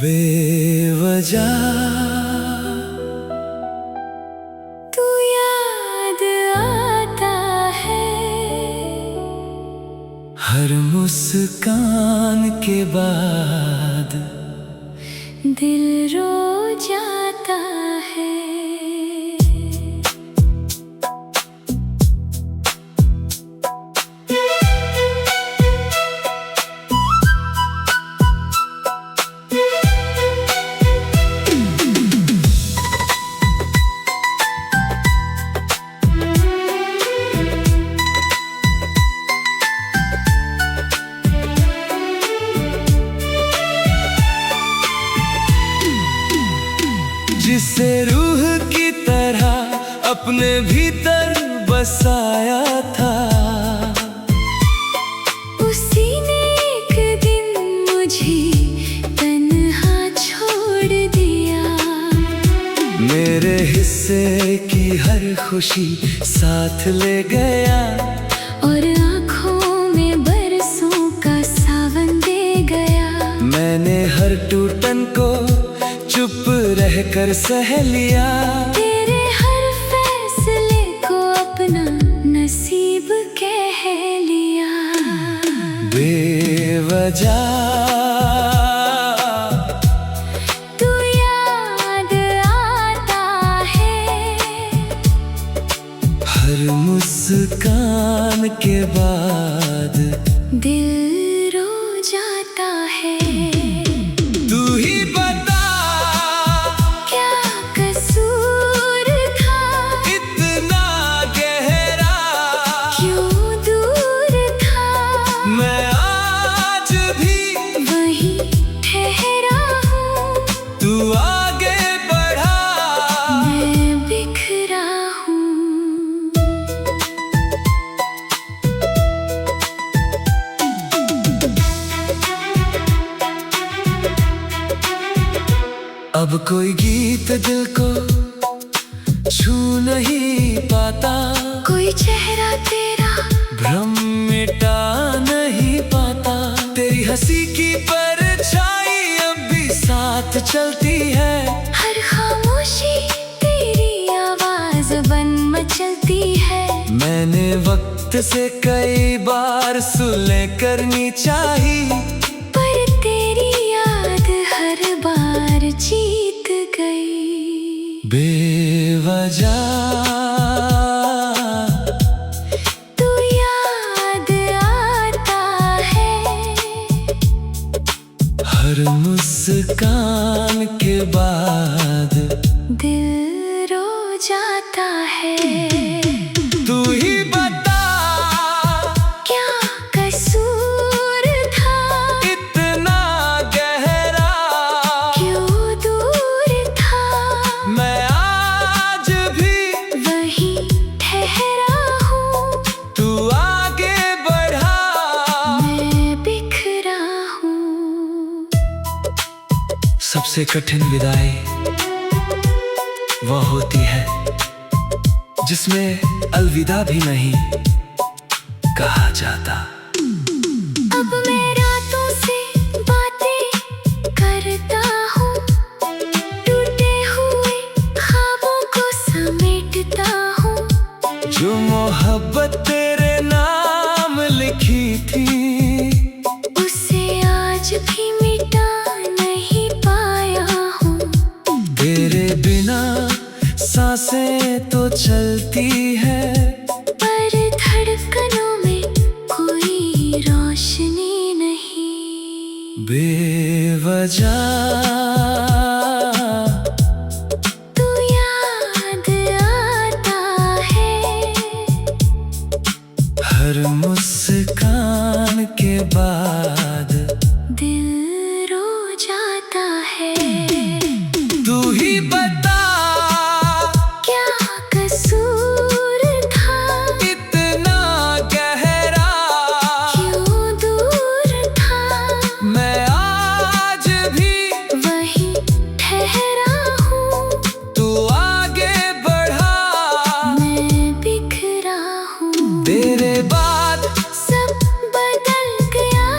बेवजह तू याद आता है, हर मुस्कान के बाद दिल रो जाता है। जिसे रूह की तरह अपने भीतर बसाया था, उसी ने एक दिन मुझे तन्हा छोड़ दिया। मेरे हिस्से की हर खुशी साथ ले गया, और आँखों में बरसों का सावन दे गया। मैंने हर टूटन को चुप रहकर सह लिया। तेरे हर फैसले को अपना नसीब कह लिया। बेवजह तू याद आता है, हर मुस्कान के बाद दिल रो जाता है। तू ही बता क्या कसूर था, इतना गहरा, क्यों दूर था। मैं आज भी वहीं ठहरा हूँ, तू आगे बढ़ा। मैं बिखरा हूँ। अब कोई गीत दिल को छू नहीं पाता, कोई चेहरा तेरा भ्रम मिटा नहीं पाता। तेरी हंसी की परछाई अब भी साथ चलती है, हर खामोशी तेरी आवाज बन मचलती है। मैंने वक्त से कई बार सुलह करनी चाही, पर तेरी याद हर बार जीत गई। बेवजह तू याद आता है, हर मुस्कान के बाद दिल रो जाता है। तू ही बता क्या कसूर था, इतना गहरा, क्यों दूर था। मैं आज भी वहीं ठहरा हूँ, तू आगे बढ़ा। मैं बिखरा हूँ। सबसे कठिन विदाई वह होती है जिसमें अलविदा भी नहीं कहा जाता। अब मैं रातों से बातें करता हूँ, टूटे हुए ख्वाबों को समेटता हूँ। जो मोहब्बत तेरे नाम लिखी थी, उसे आज भी मिटा नहीं पाया हूँ। तेरे बिना सांसें तो चलती है, पर धड़कनों में कोई रोशनी नहीं। बेवजह तू याद आता है, हर मुस्कान के बाद दिल रो जाता है। तू ही बता क्या कसूर था, इतना गहरा, क्यों दूर था। मैं आज भी वहीं ठहरा हूँ, तू आगे बढ़ा। मैं बिखरा हूँ। तेरे बाद सब बदल गया,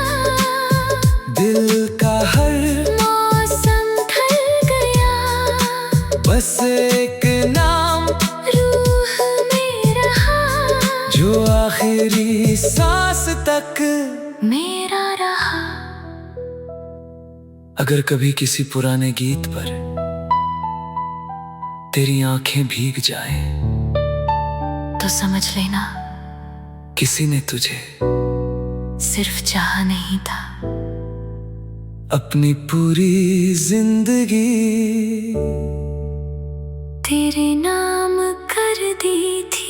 आखिरी सांस तक मेरा रहा। अगर कभी किसी पुराने गीत पर तेरी आंखें भीग जाएं, तो समझ लेना किसी ने तुझे सिर्फ चाहा नहीं था, अपनी पूरी जिंदगी तेरे नाम कर दी थी।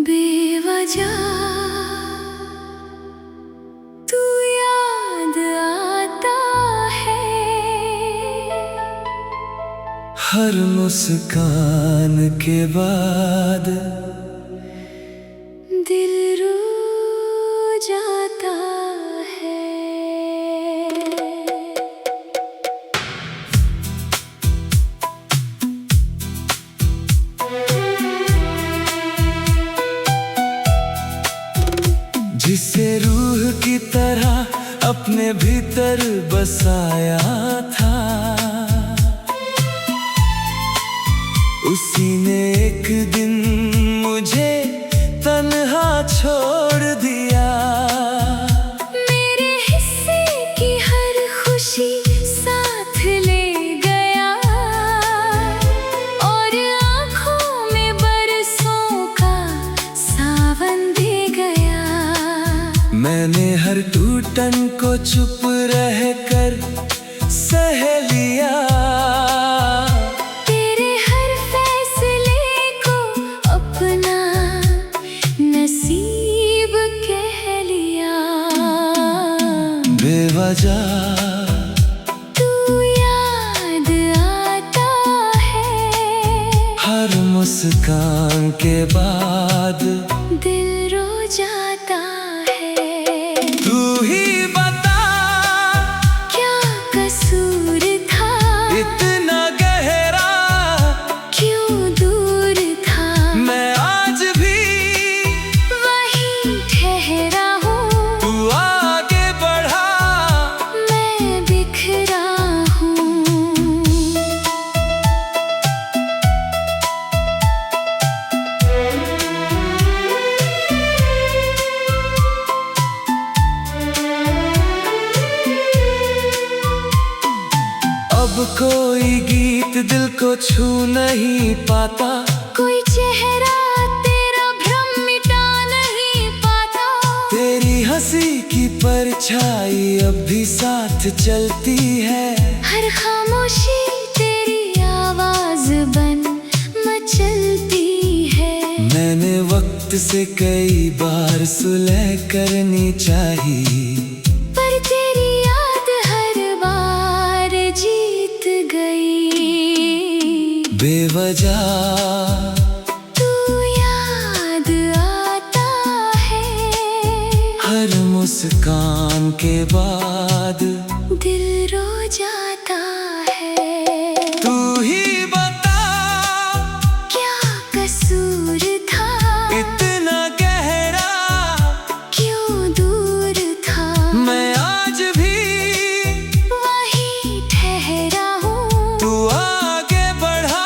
बेवजह तू याद आता है, हर मुस्कान के बाद दिल रो जाता है। जिसे रूह की तरह अपने भीतर बसाया था, उसी ने एक दिन मुझे तन्हा छोड़ दिया। मेरे हिस्से की हर खुशी साथ ले गया, और आँखों में बरसों का सावन दे गया। मैंने हर टूटन को चुप रह कर सह लिया, तेरे हर फैसले को अपना नसीब कह लिया। बेवजह तू याद आता है, हर मुस्कान के बाद दिल रो जाता है। तू ही बता क्या कसूर था, इतना गहरा क्यों दूर था। मैं आज भी वहीं ठहरा हूँ, तू आगे बढ़ा, मैं बिखरा हूँ। अब कोई गीत दिल को छू नहीं पाता, कोई चेहरा तेरा भ्रम मिटा नहीं पाता। तेरी हंसी की परछाई अब भी साथ चलती है, हर खामोशी तेरी आवाज बन मचलती है। मैंने वक्त से कई बार सुलह करनी चाहिए, पर तेरी याद हर बार जीत गई। बेवजह तू याद आता है, हर मुस्कान के बाद दिल रो जाता है। तू ही बता क्या कसूर था, इतना गहरा क्यों दूर था। मैं आज भी वहीं ठहरा हूँ, तू आगे बढ़ा,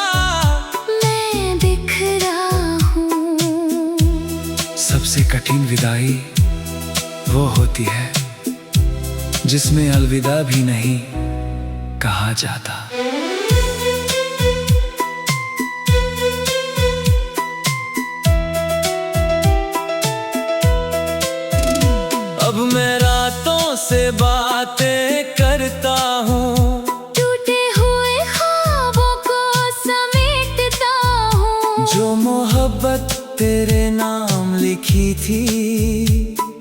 मैं बिखरा हूँ। सबसे कठिन विदाई वो होती है जिसमें अलविदा भी नहीं कहा जाता। अब मैं रातों से बातें करता हूँ, टूटे हुए ख्वाबों को समेटता हूँ। जो मोहब्बत तेरे नाम लिखी थी,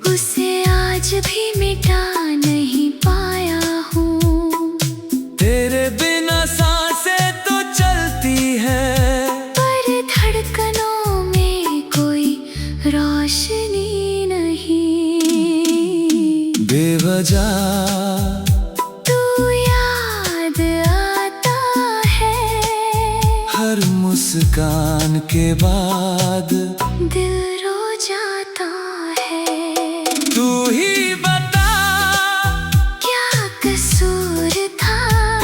उसे आज भी मिटा नहीं पाया हूँ। तेरे बिना सांसें तो चलती हैं, पर धड़कनों में कोई रोशनी नहीं। बेवजह तू याद आता है, हर मुस्कान मुस्कान के बाद दिल रो जाता है। तू ही बता क्या कसूर था,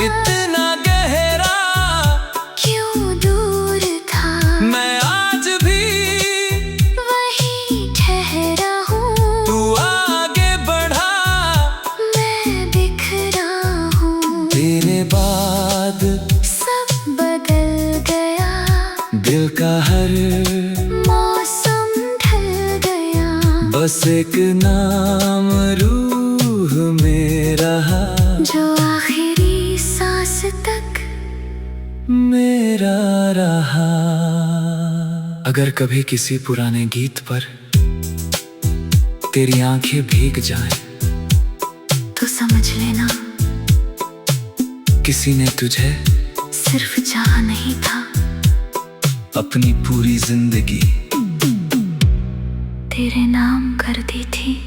इतना गहरा क्यों दूर था। मैं आज भी वहीं ठहरा हूँ, तू आगे बढ़ा, मैं बिखरा हूँ। तेरे बाद सब बदल गया, दिल का हर मौसम ढल गया। बस एक नाम रूह में रहा, जो आखिरी सांस तक मेरा रहा। अगर कभी किसी पुराने गीत पर तेरी आंखें भीग जाएं, तो समझ लेना किसी ने तुझे सिर्फ चाहा नहीं था, अपनी पूरी जिंदगी तेरे नाम कर दी थी।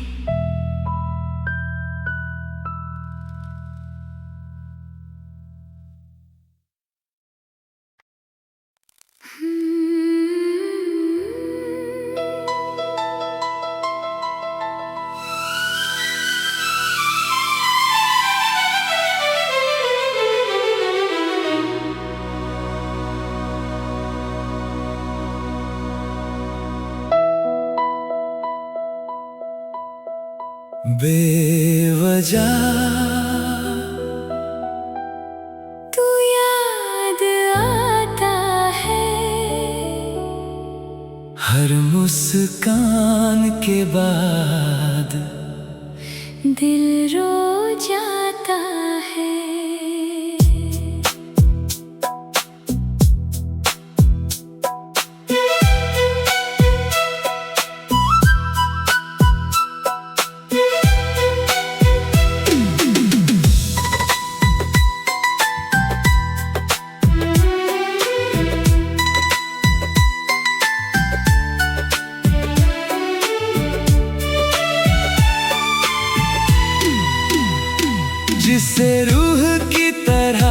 बेवजह तू याद आता है, हर मुस्कान के बाद दिल रो जाता है। जिसे रूह की तरह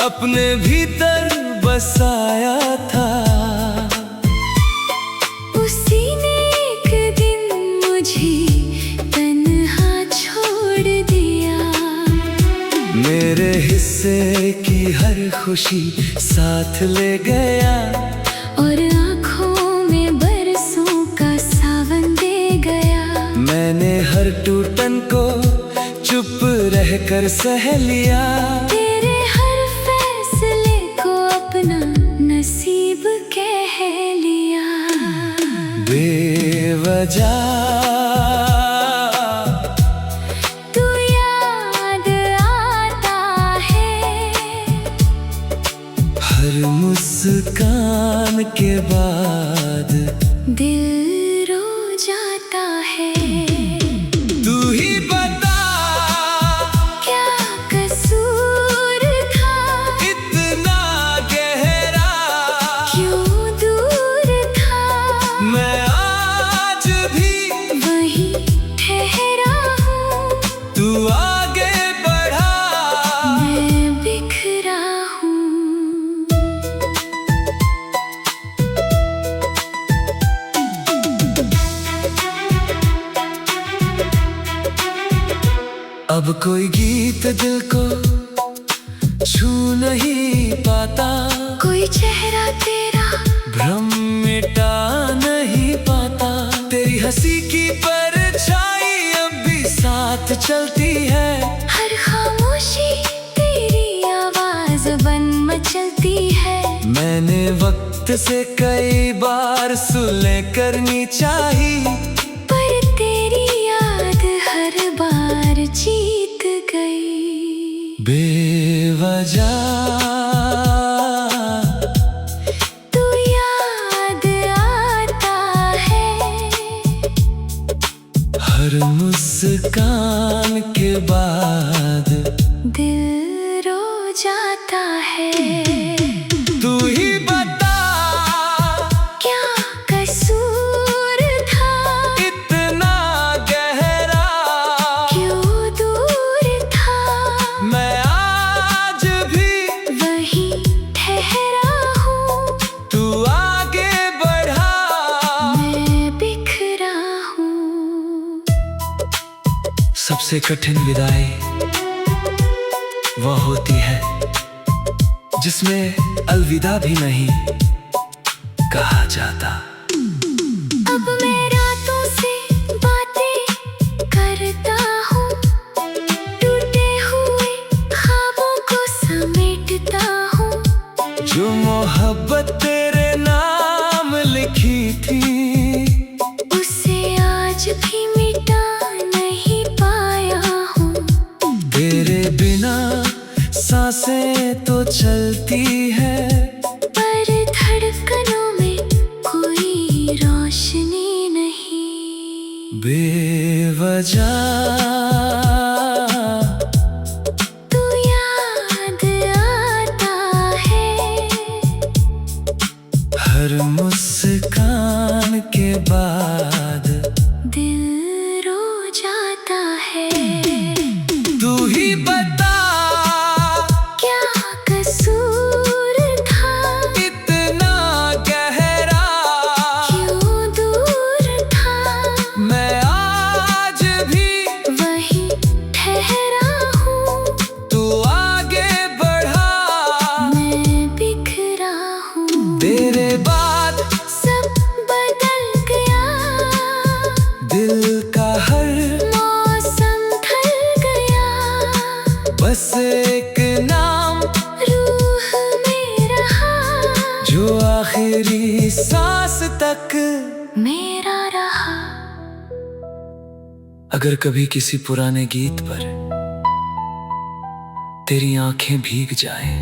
अपने भीतर बसाया था, उसी ने एक दिन मुझे तन्हा छोड़ दिया। मेरे हिस्से की हर खुशी साथ ले गया, और आँखों में बरसों का सावन दे गया। मैंने हर टूटन को चुप रहकर सह लिया, तेरे हर फैसले को अपना नसीब कह लिया। बेवजह तू याद आता है, हर मुस्कान के बाद दिल रो जाता है। तू ही बता क्या कसूर था, इतना गहरा क्यों दूर था। मैं आज भी वहीं ठहरा हूँ, तू आगे बढ़ा, मैं बिखरा हूँ। अब कोई गीत दिल को छू नहीं पाता, कोई चेहरा तेरा भ्रम मिटा नहीं पाता। तेरी हंसी की परछाई अब भी साथ चलती है, हर खामोशी तेरी आवाज बन मचलती है। मैंने वक्त से कई बार सुलह करनी चाही, पर तेरी याद हर बार जीत गई। बेवजह तू याद आता है, हर मुस्कान के बाद दिल रो जाता है। तू ही बता क्या कसूर था, इतना गहरा क्यों दूर था। मैं आज भी वहीं ठहरा हूँ, तू सबसे कठिन विदाई वह होती है जिसमें अलविदा भी नहीं कहा जाता। अब मैं रातों से बातें करता हूँ, टूटे हुए ख्वाबों को समेटता हूँ। जो मोहब्बत तेरे नाम लिखी थी उसे आज भी मिटा नहीं पाया हूँ। तेरे बिना सांसें तो चलती है पर धड़कनों में कोई रोशनी नहीं। बेवजह तू याद आता है, हर मुस्कान के बाद दिल रो जाता है। तू ही बता क्या कसूर था, इतना गहरा क्यों दूर था। मैं आज भी वही ठहरा हूँ, तू आगे बढ़ा मैं बिखरा हूँ। तेरे बाद सब बदल गया, दिल का हर मौसम ढल गया। बस एक नाम रूह में रहा, जो आखिरी सांस तक मेरा रहा। अगर कभी किसी पुराने गीत पर तेरी आंखें भीग जाएं,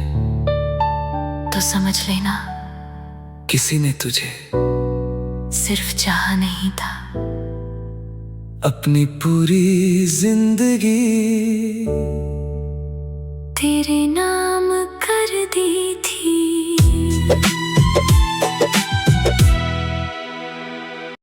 तो समझ लेना किसी ने तुझे सिर्फ चाहा नहीं था। अपनी पूरी जिंदगी तेरे नाम कर दी थी।